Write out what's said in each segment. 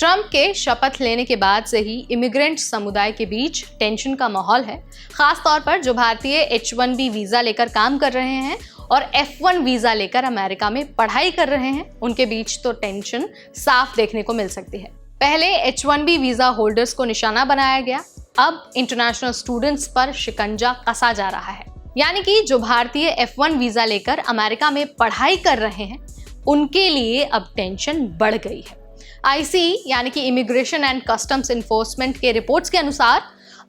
Trump के शपथ लेने के बाद से ही इमिग्रेंट समुदाय के बीच टेंशन का माहौल है। खास तौर पर जो भारतीय H1B वीजा लेकर काम कर रहे हैं और F1 वीजा लेकर अमेरिका में पढ़ाई कर रहे हैं, उनके बीच तो टेंशन साफ देखने को मिल सकती है। पहले H1B वीजा होल्डर्स को निशाना बनाया गया, अब इंटरनेशनल स्टूडेंट्स पर शिकंजा कसा जा रहा है। यानी कि जो भारतीय F1 वीजा लेकर अमेरिका में पढ़ाई कर रहे हैं, उनके लिए अब टेंशन बढ़ गई है। ICE यानी कि इमिग्रेशन एंड कस्टम्स इन्फोर्समेंट के रिपोर्ट्स के अनुसार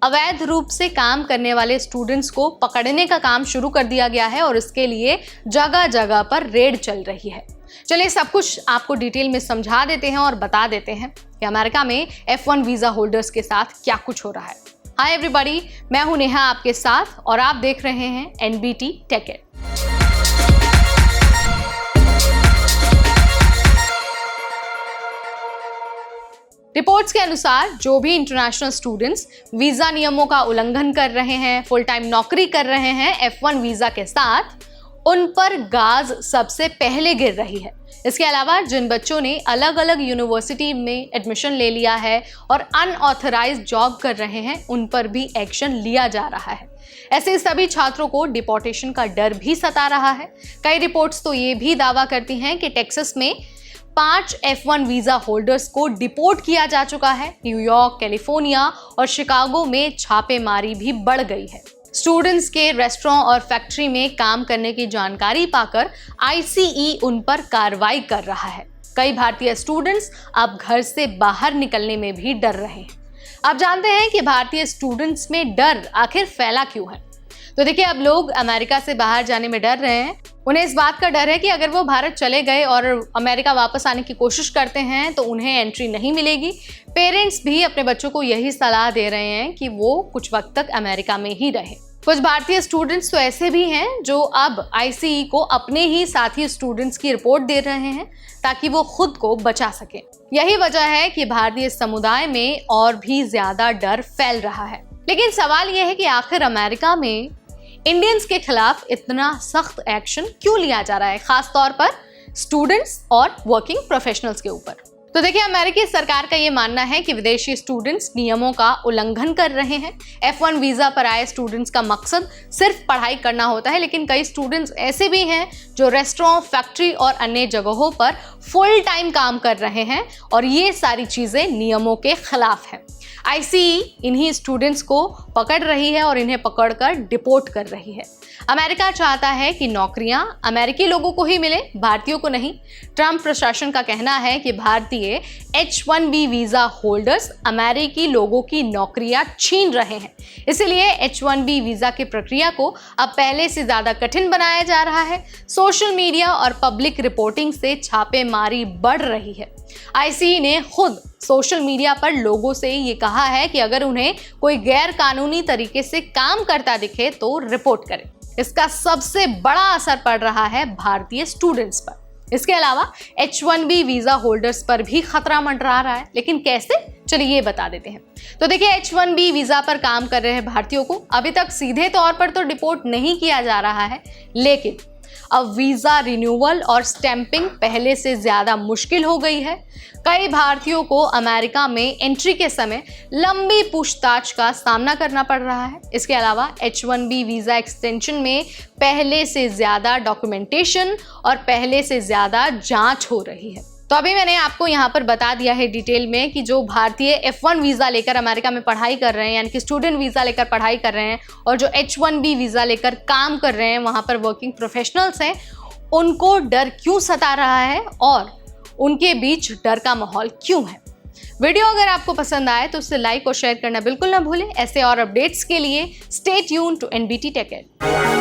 अवैध रूप से काम करने वाले स्टूडेंट्स को पकड़ने का काम शुरू कर दिया गया है और इसके लिए जगह जगह पर रेड चल रही है। चलिए सब कुछ आपको डिटेल में समझा देते हैं और बता देते हैं कि अमेरिका में F1 वीजा होल्डर्स के साथ क्या कुछ हो रहा है। हाय एवरीबॉडी, मैं हूं नेहा आपके साथ और आप देख रहे हैं NBT टेक इट। रिपोर्ट्स के अनुसार जो भी इंटरनेशनल स्टूडेंट्स वीजा नियमों का उल्लंघन कर रहे हैं, फुल टाइम नौकरी कर रहे हैं F1 वीजा के साथ, उन पर गाज सबसे पहले गिर रही है। इसके अलावा जिन बच्चों ने अलग अलग यूनिवर्सिटी में एडमिशन ले लिया है और अनऑथराइज्ड जॉब कर रहे हैं, उन पर भी एक्शन लिया जा रहा है। ऐसे सभी छात्रों को डिपोर्टेशन का डर भी सता रहा है। कई रिपोर्ट्स तो ये भी दावा करती हैं कि टेक्सास में 5 F1 वीजा होल्डर्स को डिपोर्ट किया जा चुका है। न्यूयॉर्क, कैलिफोर्निया और शिकागो में छापेमारी भी बढ़ गई है। स्टूडेंट्स के रेस्टोरेंट और फैक्ट्री में काम करने की जानकारी पाकर ICE उन पर कार्रवाई कर रहा है। कई भारतीय स्टूडेंट्स अब घर से बाहर निकलने में भी डर रहे हैं। आप जानते हैं कि भारतीय स्टूडेंट्स में डर आखिर फैला क्यों है? तो देखिए, अब लोग अमेरिका से बाहर जाने में डर रहे हैं। उन्हें इस बात का डर है कि अगर वो भारत चले गए और अमेरिका वापस आने की कोशिश करते हैं तो उन्हें एंट्री नहीं मिलेगी। पेरेंट्स भी अपने बच्चों को यही सलाह दे रहे हैं कि वो कुछ वक्त तक अमेरिका में ही रहे। कुछ भारतीय स्टूडेंट्स तो ऐसे भी हैं जो अब ICE को अपने ही साथी स्टूडेंट्स की रिपोर्ट दे रहे हैं ताकि वो खुद को बचा सकें। यही वजह है कि भारतीय समुदाय में और भी ज्यादा डर फैल रहा है। लेकिन सवाल यह है कि आखिर अमेरिका में इंडियंस के खिलाफ इतना सख्त एक्शन क्यों लिया जा रहा है, खास तौर पर स्टूडेंट्स और वर्किंग प्रोफेशनल्स के ऊपर? तो देखिए, अमेरिकी सरकार का ये मानना है कि विदेशी स्टूडेंट्स नियमों का उल्लंघन कर रहे हैं। F1 वीजा पर आए स्टूडेंट्स का मकसद सिर्फ पढ़ाई करना होता है, लेकिन कई स्टूडेंट्स ऐसे भी हैं जो रेस्टोरेंट, फैक्ट्री और अन्य जगहों पर फुल टाइम काम कर रहे हैं और ये सारी चीजें नियमों के खिलाफ हैं। ICE इन्हीं स्टूडेंट्स को पकड़ रही है और इन्हें पकड़कर डिपोर्ट कर रही है। अमेरिका चाहता है कि नौकरियां अमेरिकी लोगों को ही मिले, भारतीयों को नहीं। ट्रंप प्रशासन का कहना है कि भारतीय H1B वीजा होल्डर्स अमेरिकी लोगों की नौकरियां छीन रहे हैं। इसीलिए H1B वीजा की प्रक्रिया को अब पहले से ज्यादा कठिन बनाया जा रहा है। सोशल मीडिया और पब्लिक रिपोर्टिंग से छापेमारी बढ़ रही है। ICE ने खुद सोशल मीडिया पर लोगों से ये कहा है कि अगर उन्हें कोई गैर कानूनी तरीके से काम करता दिखे तो रिपोर्ट करें। इसका सबसे बड़ा असर पड़ रहा है भारतीय स्टूडेंट्स पर। इसके अलावा H1B वीजा होल्डर्स पर भी खतरा मंडरा रहा है, लेकिन कैसे? चलिए ये बता देते हैं। तो देखिए, H1B वीजा पर काम कर रहे भारतीयों को अभी तक सीधे तौर पर तो डिपोर्ट नहीं किया जा रहा है, लेकिन अब वीजा रिन्यूअल और स्टैंपिंग पहले से ज्यादा मुश्किल हो गई है। कई भारतीयों को अमेरिका में एंट्री के समय लंबी पूछताछ का सामना करना पड़ रहा है। इसके अलावा H1B वीजा एक्सटेंशन में पहले से ज्यादा डॉक्यूमेंटेशन और पहले से ज्यादा जांच हो रही है। तो अभी मैंने आपको यहाँ पर बता दिया है डिटेल में कि जो भारतीय F1 वीजा लेकर अमेरिका में पढ़ाई कर रहे हैं, यानी कि स्टूडेंट वीजा लेकर पढ़ाई कर रहे हैं, और जो H1B वीजा लेकर काम कर रहे हैं, वहाँ पर वर्किंग प्रोफेशनल्स हैं, उनको डर क्यों सता रहा है और उनके बीच डर का माहौल क्यों है। वीडियो अगर आपको पसंद आए तो उसे लाइक और शेयर करना बिल्कुल ना भूलें। ऐसे और अपडेट्स के लिए stay tuned to NBT Tech it.